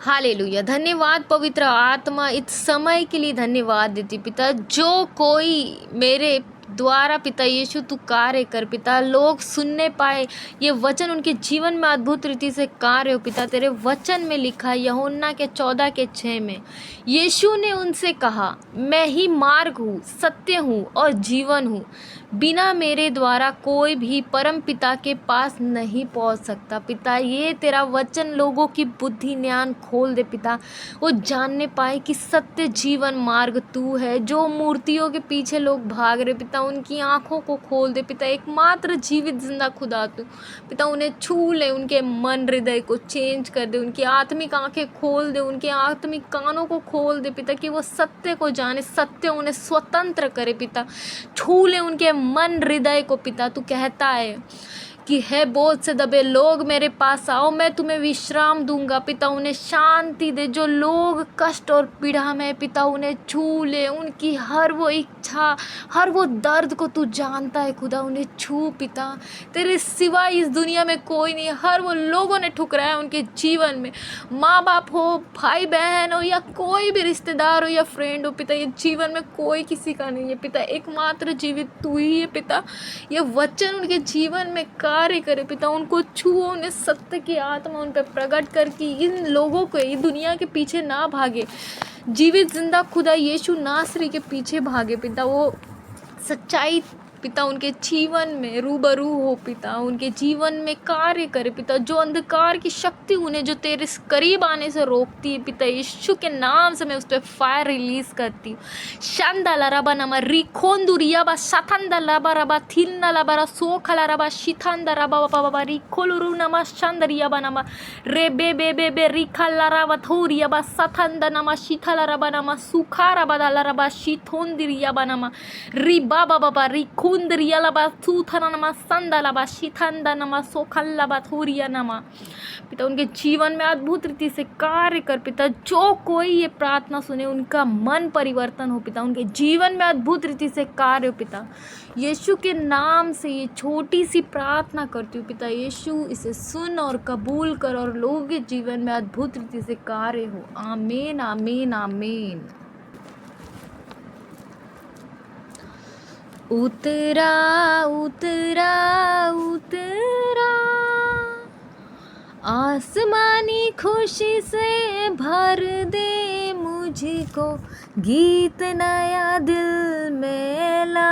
Hallelujah. धन्यवाद पवित्र आत्मा, इस समय के लिए धन्यवाद देती पिता। जो कोई मेरे द्वारा पिता यीशु तू कार्य कर पिता, लोग सुनने पाए ये वचन, उनके जीवन में अद्भुत रीति से कार्य हो पिता। तेरे वचन में लिखा है यूहन्ना के 14:6 में, यीशु ने उनसे कहा, मैं ही मार्ग हूँ, सत्य हूँ और जीवन हूँ, बिना मेरे द्वारा कोई भी परम पिता के पास नहीं पहुंच सकता। पिता ये तेरा वचन लोगों की बुद्धि ज्ञान खोल दे पिता, वो जानने पाए कि सत्य जीवन मार्ग तू है। जो मूर्तियों के पीछे लोग भाग रहे पिता, उनकी आंखों को खोल दे पिता, एकमात्र जीवित जिंदा खुदा तू पिता। उन्हें छू ले, उनके मन हृदय को चेंज कर दे, उनकी आत्मिक आंखें खोल दे, उनके आत्मिक कानों को खोल दे पिता, कि वो सत्य को जाने, सत्य उन्हें स्वतंत्र करे पिता। छू ले उनके मन हृदय को पिता। तू कहता है कि है बोझ से दबे लोग मेरे पास आओ, मैं तुम्हें विश्राम दूंगा पिता। उन्हें शांति दे। जो लोग कष्ट और पीड़ा में पिता, उन्हें छू ले, उनकी हर वो इच्छा, हर वो दर्द को तू जानता है खुदा। उन्हें छू पिता, तेरे सिवा इस दुनिया में कोई नहीं है। हर वो लोगों ने ठुकराया उनके जीवन में, माँ बाप हो, भाई बहन हो, या कोई भी रिश्तेदार हो या फ्रेंड हो पिता, ये जीवन में कोई किसी का नहीं है पिता, एकमात्र जीवित तू ही है पिता। ये वचन उनके जीवन में कार्य करे पिता, उनको छुओ, उन्हें सत्य की आत्मा उन पर प्रकट कर कि इन लोगों को ये दुनिया के पीछे ना भागे, जीवित जिंदा खुदा यीशु नासरी के पीछे भागे पिता। वो सच्चाई पिता उनके जीवन में रूबरू हो पिता, उनके जीवन में कार्य करे पिता। जो अंधकार की शक्ति उन्हें जो तेरे करीब आने से रोकती है पिता, यीशु के नाम से मैं उस पर फायर रिलीज करती हूँ। शांदा रबा नमा रिखोंदुरिया बा साथंदा लबा रबा थिलना लबा रा सोखला रबा शिथंदा रबा बाबा बाबा रिखोलुरु नमा शांदरिया बा नमा रे बे बे बे बे रिखला रबा थोरिया बा साथंदा नमा शिथला रबा नमा सुखारा बदला रबा शिथोंदिरिया बा नमा रि बाबा बाबा रिखो कुंदरिया लबा सूथना नमा संदा लबा शिथंदा नमा सोखल लबा थोरिया नमा पिता। उनके जीवन में अद्भुत रीति से कार्य कर पिता। जो कोई ये प्रार्थना सुने उनका मन परिवर्तन हो पिता, उनके जीवन में अद्भुत रीति से कार्य हो पिता। यीशु के नाम से ये छोटी सी प्रार्थना करती हूँ पिता। यीशु इसे सुन और कबूल कर और लोगों के जीवन में अद्भुत रीति से कार्य हो। आमीन आमीन आमीन। उतरा उतरा उतरा आसमानी खुशी से भर दे मुझको, गीत नया दिल में ला।